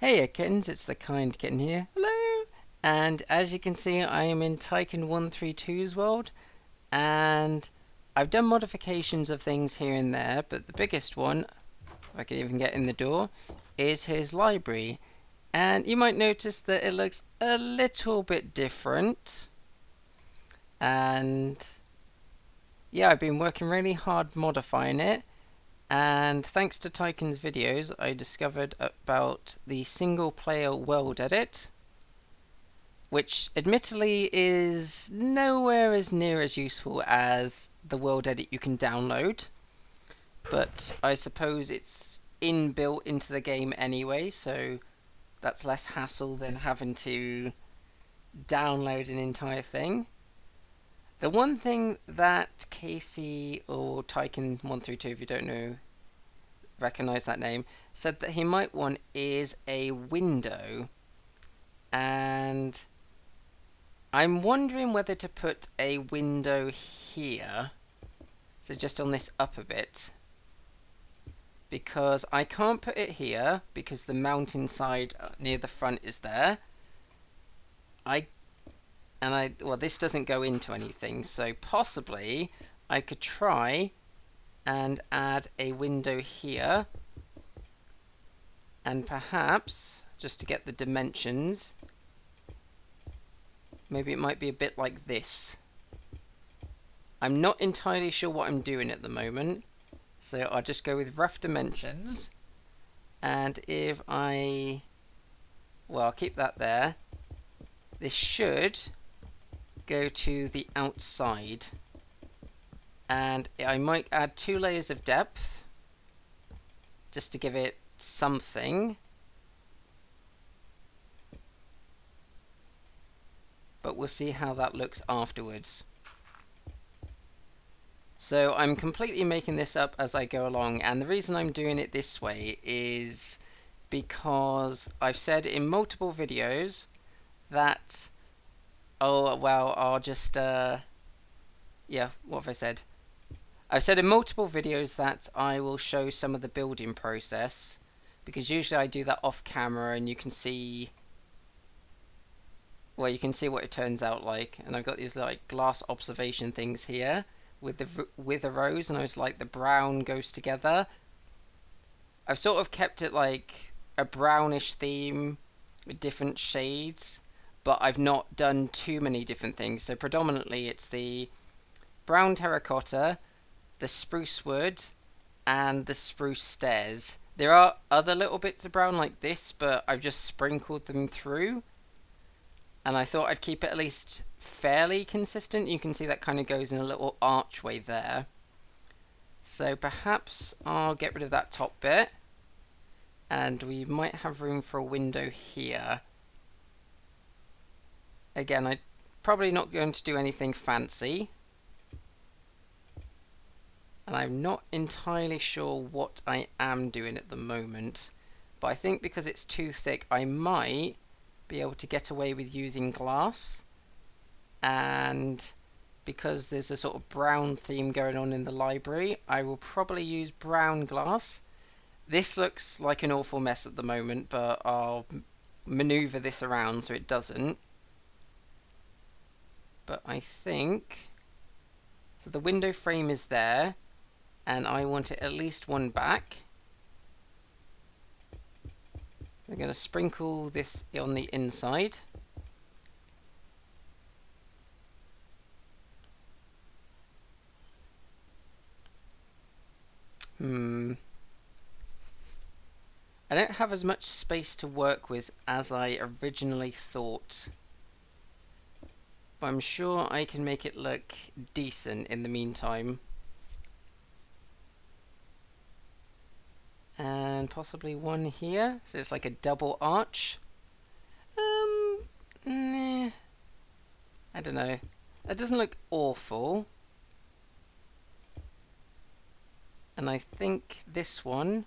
Hey kittens, it's the kind kitten here. Hello! And as you can see, I am in Tyken132's world, and I've done modifications of things here and there, but the biggest one, if I can even get in the door, is his library. And you might notice that it looks a little bit different. And yeah, I've been working really hard modifying it. And thanks to Tyken's videos, I discovered about the single player world edit, which admittedly is nowhere as near as useful as the world edit you can download, but I suppose it's inbuilt into the game anyway, so that's less hassle than having to download an entire thing. The one thing that Casey, or Tyken132 if you don't know, recognize that name, said that he might want is a window, and I'm wondering whether to put a window here, so just on this upper bit, because I can't put it here because the mountain side near the front is there. Well, this doesn't go into anything, so possibly I could try and add a window here, and perhaps, just to get the dimensions, maybe it might be a bit like this. I'm not entirely sure what I'm doing at the moment, so I'll just go with rough dimensions, and if I'll keep that there. This should go to the outside, and I might add 2 layers of depth just to give it something, but we'll see how that looks afterwards. So I'm completely making this up as I go along, and the reason I'm doing it this way is because I've said in multiple videos that I'll just what have I said? I've said in multiple videos that I will show some of the building process, because usually I do that off camera and you can see what it turns out like. And I've got these like glass observation things here with the rows, and I was like, the brown goes together. I've sort of kept it like a brownish theme with different shades, but I've not done too many different things. So predominantly it's the brown terracotta, the spruce wood, and the spruce stairs. There are other little bits of brown like this, but I've just sprinkled them through, and I thought I'd keep it at least fairly consistent. You can see that kind of goes in a little archway there. So perhaps I'll get rid of that top bit, and we might have room for a window here. Again, I'm probably not going to do anything fancy, and I'm not entirely sure what I am doing at the moment, but I think because it's too thick I might be able to get away with using glass, and because there's a sort of brown theme going on in the library, I will probably use brown glass. This looks like an awful mess at the moment, but I'll maneuver this around so it doesn't. But I think, so the window frame is there, and I want it at least one back. We're going to sprinkle this on the inside. I don't have as much space to work with as I originally thought, but I'm sure I can make it look decent in the meantime. And possibly one here, so it's like a double arch. Nah, I don't know. That doesn't look awful. And I think this one,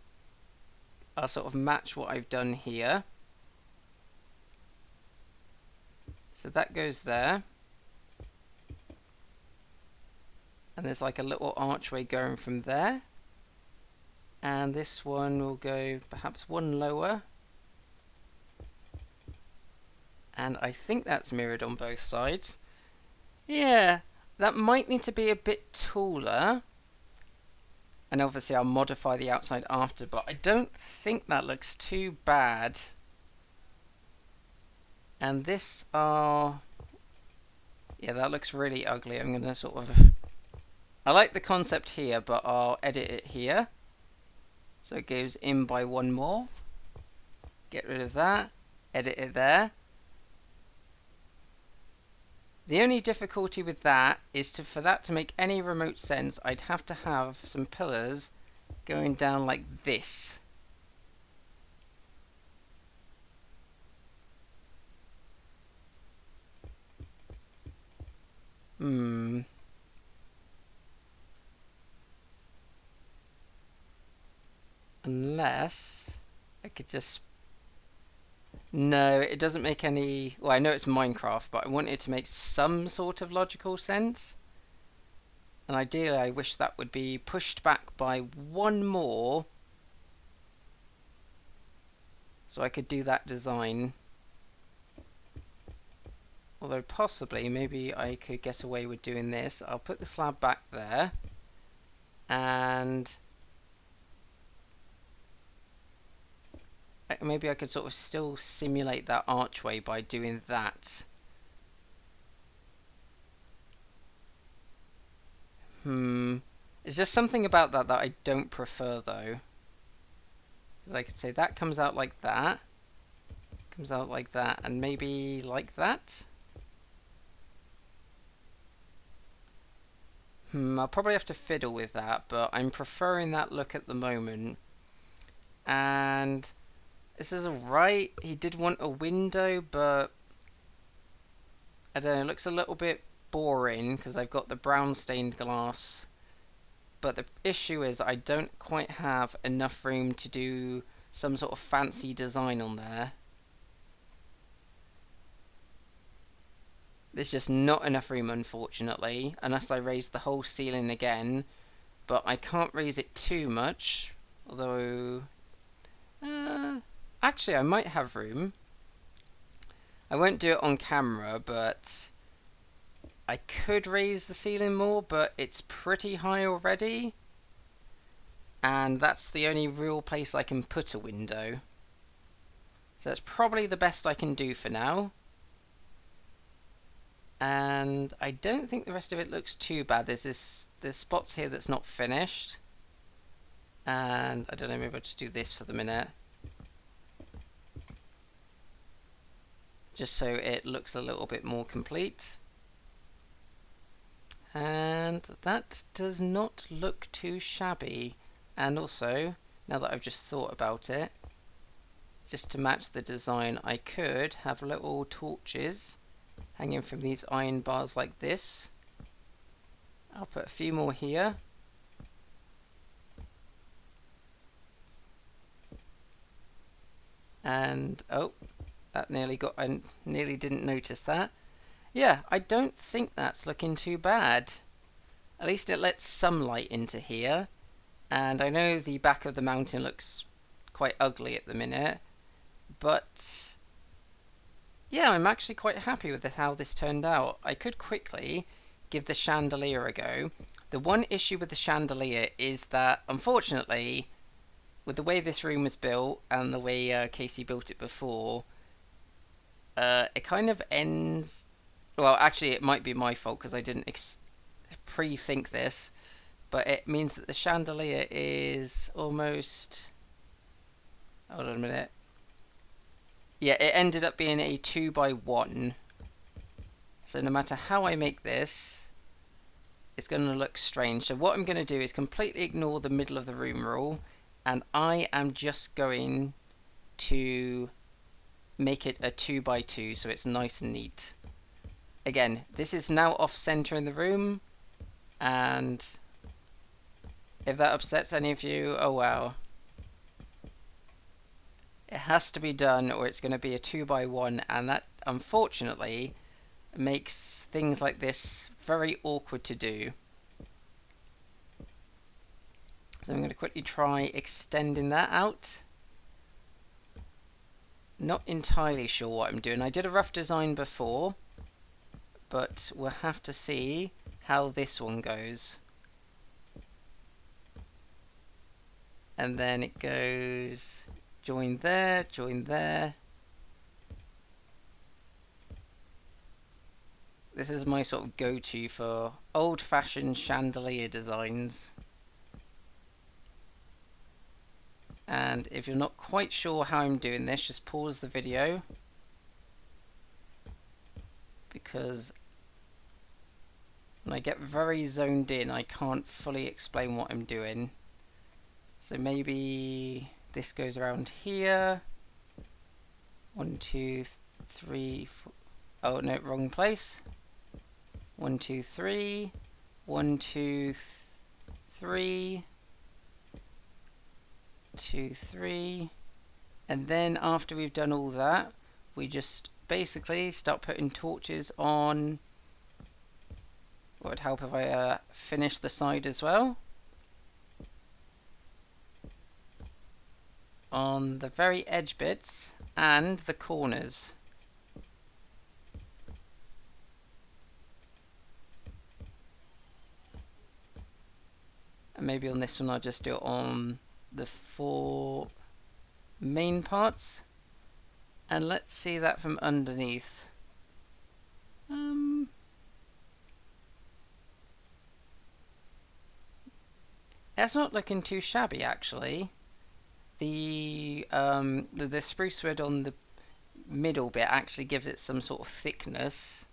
I'll sort of match what I've done here. So that goes there. And there's like a little archway going from there. And this one will go perhaps one lower. And I think that's mirrored on both sides. Yeah, that might need to be a bit taller. And obviously I'll modify the outside after, but I don't think that looks too bad. And this yeah, that looks really ugly. I'm gonna sort of, I like the concept here, but I'll edit it here. So it goes in by one more. Get rid of that, edit it there. The only difficulty with that is for that to make any remote sense, I'd have to have some pillars going down like this. Unless I could just... No, it doesn't make any... Well, I know it's Minecraft, but I want it to make some sort of logical sense. And ideally, I wish that would be pushed back by one more, so I could do that design. Although possibly, maybe I could get away with doing this. I'll put the slab back there, and maybe I could sort of still simulate that archway by doing that. It's just something about that I don't prefer, though. Because I could say that comes out like that, comes out like that, and maybe like that. I'll probably have to fiddle with that, but I'm preferring that look at the moment. And this is alright. He did want a window, but I don't know, it looks a little bit boring because I've got the brown stained glass. But the issue is I don't quite have enough room to do some sort of fancy design on there. There's just not enough room, unfortunately, unless I raise the whole ceiling again. But I can't raise it too much, although... actually, I might have room. I won't do it on camera, but I could raise the ceiling more, but it's pretty high already. And that's the only real place I can put a window. So that's probably the best I can do for now. And I don't think the rest of it looks too bad. There's spots here that's not finished. And I don't know, maybe I'll just do this for the minute. Just so it looks a little bit more complete. And that does not look too shabby. And also, now that I've just thought about it, just to match the design, I could have little torches hanging from these iron bars like this. I'll put a few more here. And oh, that nearly got, I nearly didn't notice that. Yeah, I don't think that's looking too bad. At least it lets some light into here. And I know the back of the mountain looks quite ugly at the minute, but yeah, I'm actually quite happy with how this turned out. I could quickly give the chandelier a go. The one issue with the chandelier is that, unfortunately, with the way this room was built and the way Casey built it before, it kind of ends... Well, actually, it might be my fault because I didn't pre-think this, but it means that the chandelier is almost... Hold on a minute. Yeah, it ended up being a 2x1. So no matter how I make this, it's going to look strange. So what I'm going to do is completely ignore the middle of the room rule, and I am just going to make it a 2x2 so it's nice and neat. Again, this is now off center in the room, and if that upsets any of you, oh wow. It has to be done or it's going to be a 2x1, and that unfortunately makes things like this very awkward to do. So I'm going to quickly try extending that out. Not entirely sure what I'm doing. I did a rough design before, but we'll have to see how this one goes. And then it goes join there, join there. This is my sort of go-to for old-fashioned chandelier designs. And if you're not quite sure how I'm doing this, just pause the video, because when I get very zoned in, I can't fully explain what I'm doing. So maybe this goes around here. 1, 2, 3, 4. Oh no, wrong place. 1, 2, 3. 1, 2, 3. 2, 3. And then after we've done all that, we just basically start putting torches on. What would help if I finish the side as well? On the very edge bits and the corners. And maybe on this one I'll just do it on the 4 main parts. And let's see that from underneath. That's not looking too shabby actually. The spruce wood on the middle bit actually gives it some sort of thickness,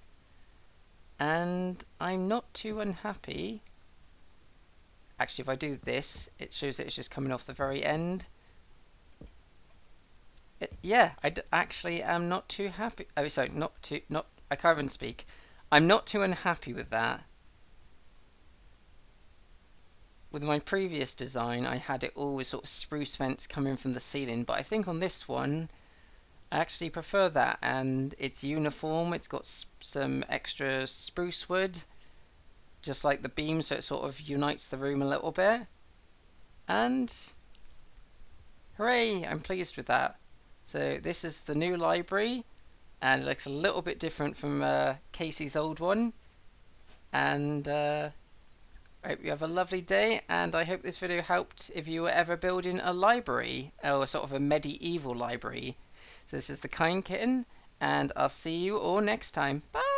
and I'm not too unhappy. Actually, if I do this, it shows that it's just coming off the very end. Yeah, actually am not too happy. Oh, sorry, I can't even speak. I'm not too unhappy with that. With my previous design, I had it all with sort of spruce vents coming from the ceiling, but I think on this one, I actually prefer that, and it's uniform. It's got some extra spruce wood, just like the beam, so it sort of unites the room a little bit. And hooray, I'm pleased with that. So this is the new library, and it looks a little bit different from Casey's old one. And I hope you have a lovely day, and I hope this video helped if you were ever building a library, or sort of a medieval library. So this is the Kind Kitten, and I'll see you all next time. Bye!